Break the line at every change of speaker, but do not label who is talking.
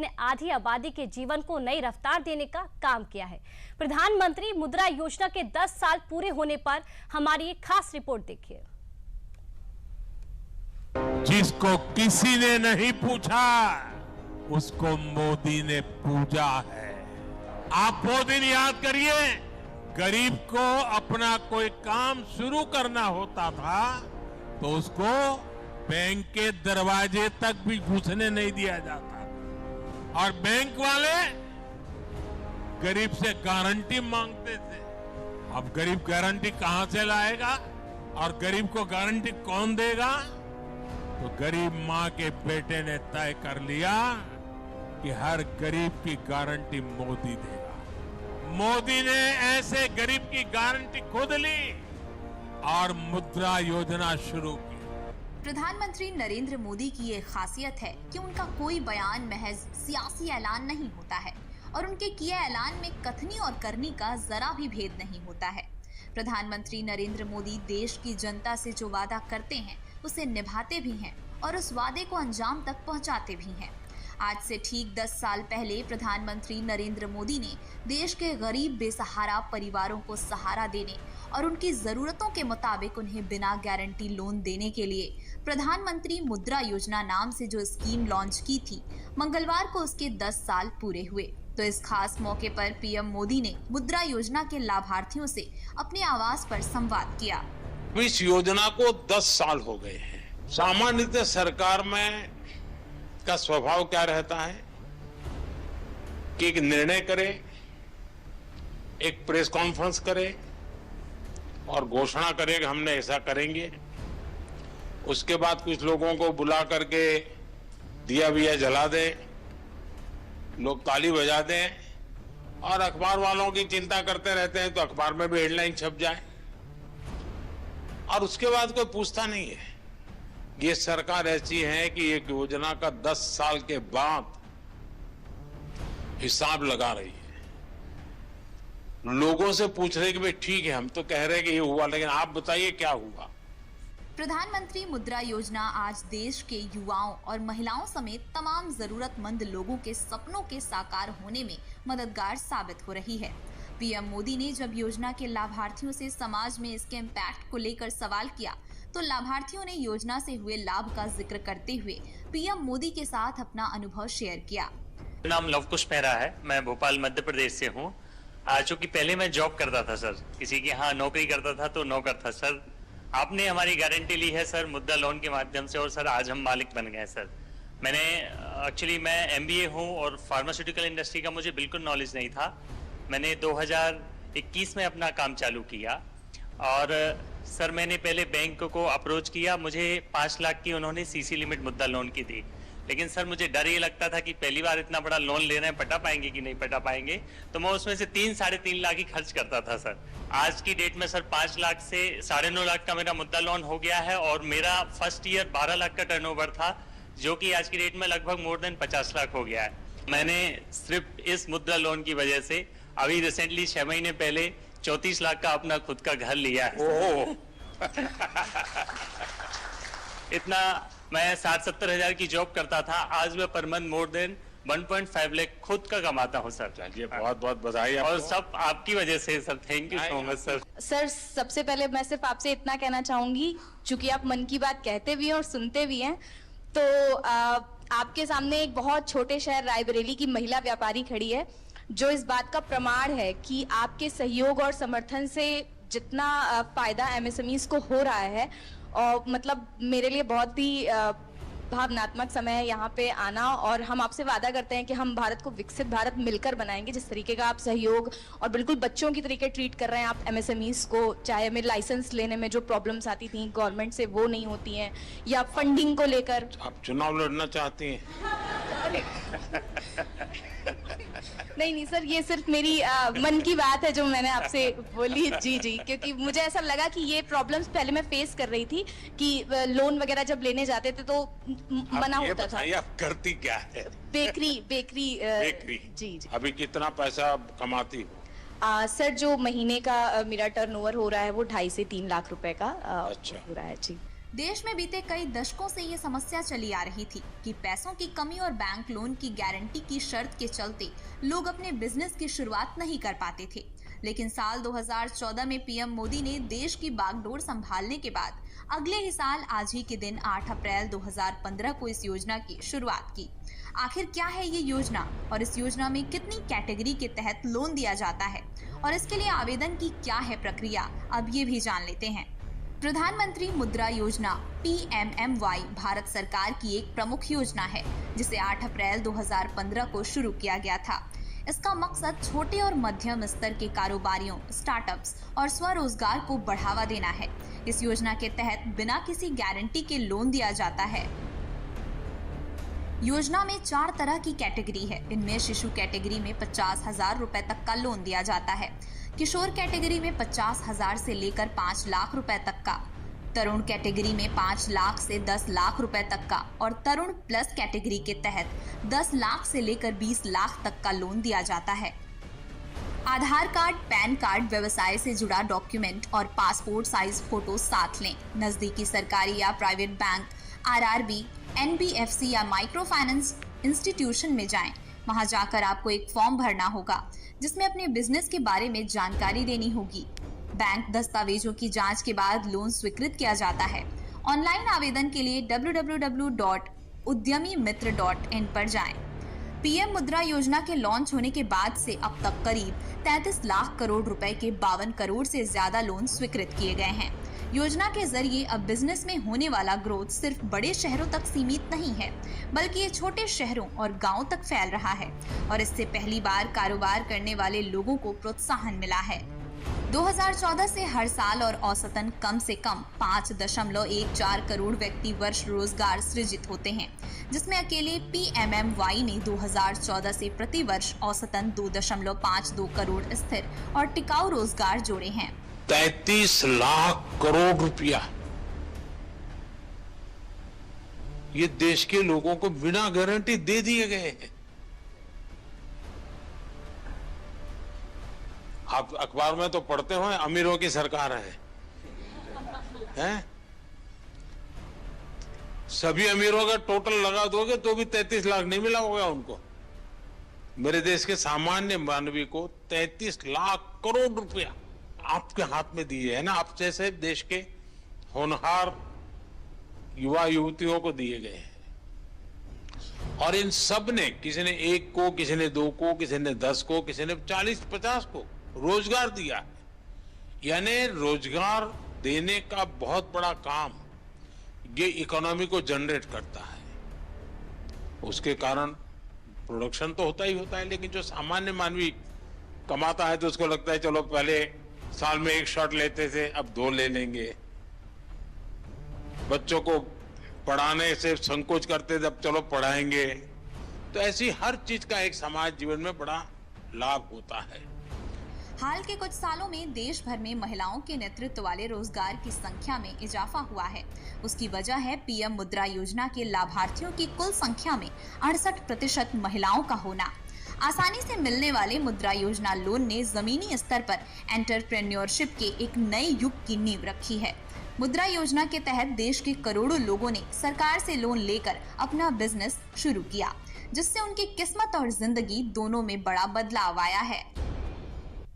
ने आधी आबादी के जीवन को नई रफ्तार देने का काम किया है। प्रधानमंत्री मुद्रा योजना के 10 साल पूरे होने पर हमारी एक खास रिपोर्ट देखिए।
जिसको किसी ने नहीं पूछा उसको मोदी ने पूजा है। आप वो दिन याद करिए, गरीब को अपना कोई काम शुरू करना होता था तो उसको बैंक के दरवाजे तक भी घुसने नहीं दिया जाता, और बैंक वाले गरीब से गारंटी मांगते थे। अब गरीब गारंटी कहां से लाएगा और गरीब को गारंटी कौन देगा? तो गरीब मां के बेटे ने तय कर लिया कि हर गरीब की गारंटी मोदी देगा। मोदी ने ऐसे गरीब की गारंटी खुद ली और मुद्रा योजना शुरू की।
प्रधानमंत्री नरेंद्र मोदी की ये खासियत है कि उनका कोई बयान महज सियासी ऐलान नहीं होता है और उनके किए ऐलान में कथनी और करनी का जरा भी भेद नहीं होता है। प्रधानमंत्री नरेंद्र मोदी देश की जनता से जो वादा करते हैं उसे निभाते भी हैं और उस वादे को अंजाम तक पहुंचाते भी हैं। आज से ठीक 10 साल पहले प्रधानमंत्री नरेंद्र मोदी ने देश के गरीब बेसहारा परिवारों को सहारा देने और उनकी जरूरतों के मुताबिक उन्हें बिना गारंटी लोन देने के लिए प्रधानमंत्री मुद्रा योजना नाम से जो स्कीम लॉन्च की थी, मंगलवार को उसके 10 साल पूरे हुए। तो इस खास मौके पर पीएम मोदी ने मुद्रा योजना के लाभार्थियों से अपने आवास पर संवाद किया।
इस योजना को 10 साल हो गए हैं। सामान्यतः सरकार में का स्वभाव क्या रहता है कि एक निर्णय करे, एक प्रेस कॉन्फ्रेंस करे और घोषणा करे कि हमने ऐसा करेंगे। उसके बाद कुछ लोगों को बुला करके दिया विया जला दे, लोग ताली बजा दें और अखबार वालों की चिंता करते रहते हैं तो अखबार में भी हेडलाइन छप जाए और उसके बाद कोई पूछता नहीं है। ये सरकार ऐसी है कि एक योजना का 10 साल के बाद हिसाब लगा रही है। लोगों से पूछ रहे कि भाई ठीक है, हम तो कह रहे हैं कि ये हुआ, लेकिन आप बताइए क्या हुआ।
प्रधानमंत्री मुद्रा योजना आज देश के युवाओं और महिलाओं समेत तमाम जरूरतमंद लोगों के सपनों के साकार होने में मददगार साबित हो रही है। पीएम मोदी ने जब योजना के लाभार्थियों से समाज में इसके इम्पैक्ट को लेकर सवाल किया तो लाभार्थियों ने योजना से हुए लाभ का जिक्र करते हुए पीएम मोदी के साथ अपना अनुभव शेयर किया।
नाम लवकुश मेहरा है, मैं भोपाल मध्य प्रदेश से हूँ। चूंकि पहले मैं जॉब करता था सर, किसी के यहाँ नौकरी करता था तो नौकर था सर। आपने हमारी गारंटी ली है सर मुद्रा लोन के माध्यम से और सर आज हम मालिक बन गए सर। मैं एमबीए हूँ और फार्मास्यूटिकल इंडस्ट्री का मुझे बिल्कुल नॉलेज नहीं था। मैंने 2021 में अपना काम चालू किया और सर मैंने पहले बैंक को अप्रोच किया। मुझे 5 लाख की उन्होंने सीसी लिमिट मुद्रा लोन की दी, लेकिन सर मुझे डर ये लगता था कि पहली बार इतना बड़ा लोन ले रहे हैं, पटा पाएंगे कि नहीं पटा पाएंगे, तो मैं उसमें से 3-3.5 लाख ही खर्च करता था सर। आज की डेट में सर 5 लाख से 9.5 लाख का मेरा मुद्रा लोन हो गया है और मेरा फर्स्ट ईयर 12 लाख का टर्नओवर था, जो कि आज की डेट में लगभग मोर देन 50 लाख हो गया है। मैंने सिर्फ इस मुद्रा लोन की वजह से अभी रिसेंटली 6 महीने पहले 34 लाख का अपना खुद का घर लिया है। इतना मैं 60-70 हजार की जॉब करता था, आज मैं per month more than 1.5 lakh खुद का कमाता हूँ सर। चलिए बहुत बहुत बधाई आपको। और सब आपकी वजह से sir, thank you so much sir.
Sir सबसे पहले मैं सिर्फ आपसे इतना कहना चाहूंगी, चूंकि आप मन की बात कहते भी हैं और सुनते भी हैं, तो आपके सामने एक बहुत छोटे शहर रायबरेली की महिला व्यापारी खड़ी है जो इस बात का प्रमाण है कि आपके सहयोग और समर्थन से जितना फायदा एमएसएमईज को हो रहा है, और मतलब मेरे लिए बहुत ही भावनात्मक समय है यहाँ पे आना, और हम आपसे वादा करते हैं कि हम भारत को विकसित भारत मिलकर बनाएंगे। जिस तरीके का आप सहयोग और बिल्कुल बच्चों की तरीके ट्रीट कर रहे हैं आप एमएसएमईज को, चाहे हमें लाइसेंस लेने में जो प्रॉब्लम्स आती थी गवर्नमेंट से वो नहीं होती हैं, या फंडिंग को लेकर।
आप चुनाव लड़ना चाहती हैं?
नहीं सर, ये सिर्फ मेरी मन की बात है जो मैंने आपसे बोली। जी, क्योंकि मुझे ऐसा लगा कि ये प्रॉब्लम्स पहले मैं फेस कर रही थी कि लोन वगैरह जब लेने जाते थे तो मना होता था।
आप करती क्या है?
बेकरी। जी।
अभी कितना पैसा कमाती हो?
सर जो महीने का मेरा टर्नओवर हो रहा है वो 2.5 से 3 लाख रुपए का
अच्छा।
हो रहा है जी।
देश में बीते कई दशकों से ये समस्या चली आ रही थी कि पैसों की कमी और बैंक लोन की गारंटी की शर्त के चलते लोग अपने बिजनेस की शुरुआत नहीं कर पाते थे। लेकिन साल 2014 में पीएम मोदी ने देश की बागडोर संभालने के बाद अगले ही साल आज ही के दिन 8 अप्रैल 2015 को इस योजना की शुरुआत की। आखिर क्या है ये योजना और इस योजना में कितनी कैटेगरी के तहत लोन दिया जाता है और इसके लिए आवेदन की क्या है प्रक्रिया, अब ये भी जान लेते हैं। प्रधानमंत्री मुद्रा योजना PMMY भारत सरकार की एक प्रमुख योजना है जिसे 8 अप्रैल 2015 को शुरू किया गया था। इसका मकसद छोटे और मध्यम स्तर के कारोबारियों, स्टार्टअप्स और स्वरोजगार को बढ़ावा देना है। इस योजना के तहत बिना किसी गारंटी के लोन दिया जाता है। योजना में 4 तरह की कैटेगरी है। इनमें शिशु कैटेगरी में 50,000 रुपए तक का लोन दिया जाता है, किशोर कैटेगरी में 50,000 से लेकर 5 लाख रुपए तक का, तरुण कैटेगरी में 5 लाख से 10 लाख रुपए तक का और तरुण प्लस कैटेगरी के तहत 10 लाख से लेकर 20 लाख तक का लोन दिया जाता है। आधार कार्ड, पैन कार्ड, व्यवसाय से जुड़ा डॉक्यूमेंट और पासपोर्ट साइज फोटो साथ लें। नजदीकी सरकारी या प्राइवेट बैंक, RRB, NBFC या माइक्रो फाइनेंस इंस्टीट्यूशन में जाएं। वहां जाकर आपको एक फॉर्म भरना होगा जिसमें अपने बिजनेस के बारे में जानकारी देनी होगी। बैंक दस्तावेजों की जांच के बाद लोन स्वीकृत किया जाता है। ऑनलाइन आवेदन के लिए www.udyamimiत्र.in पर जाएं। पीएम मुद्रा योजना के लॉन्च होने के बाद से अब तक करीब 33 लाख करोड़ रुपए के 52 करोड़ से ज्यादा लोन स्वीकृत किए गए हैं। योजना के जरिए अब बिजनेस में होने वाला ग्रोथ सिर्फ बड़े शहरों तक सीमित नहीं है, बल्कि ये छोटे शहरों और गांवों तक फैल रहा है और इससे पहली बार कारोबार करने वाले लोगों को प्रोत्साहन मिला है। 2014 से हर साल और औसतन कम से कम 5.14 करोड़ व्यक्ति वर्ष रोजगार सृजित होते हैं, जिसमें अकेले PMMY ने 2014 से प्रति वर्ष औसतन 2.52 करोड़ स्थिर और टिकाऊ रोजगार जोड़े हैं।
33 लाख करोड़ रुपया ये देश के लोगों को बिना गारंटी दे दिए गए हैं। आप अखबार में तो पढ़ते हो अमीरों की सरकार है, हैं? सभी अमीरों का टोटल लगा दोगे तो भी 33 लाख नहीं मिला होगा उनको। मेरे देश के सामान्य मानवी को 33 लाख करोड़ रुपया आपके हाथ में दिए है ना, आप जैसे देश के होनहार युवा युवतियों को दिए गए हैं। और इन सब ने, किसी ने 1 को, किसी ने 2 को, किसी ने 10 को, किसी ने 40-50 को रोजगार दिया है। यानी रोजगार देने का बहुत बड़ा काम ये इकोनॉमी को जनरेट करता है। उसके कारण प्रोडक्शन तो होता ही होता है, लेकिन जो सामान्य मानवी कमाता है तो उसको लगता है चलो पहले साल में 1 शॉट लेते थे, अब 2 ले लेंगे। बच्चों को पढ़ाने से संकोच करते थे, अब चलो पढ़ाएंगे। तो ऐसी हर चीज का एक समाज जीवन में बड़ा लाभ होता है।
हाल के कुछ सालों में देश भर में महिलाओं के नेतृत्व वाले रोजगार की संख्या में इजाफा हुआ है। उसकी वजह है पीएम मुद्रा योजना के लाभार्थियों की कुल संख्या में 68% महिलाओं का होना। आसानी से मिलने वाले मुद्रा योजना लोन ने जमीनी स्तर पर एंटरप्रेन्योरशिप के एक नए युग की नींव रखी है। मुद्रा योजना के तहत देश के करोड़ों लोगों ने सरकार से लोन लेकर अपना बिजनेस शुरू किया, जिससे उनकी किस्मत और जिंदगी दोनों में बड़ा बदलाव आया है।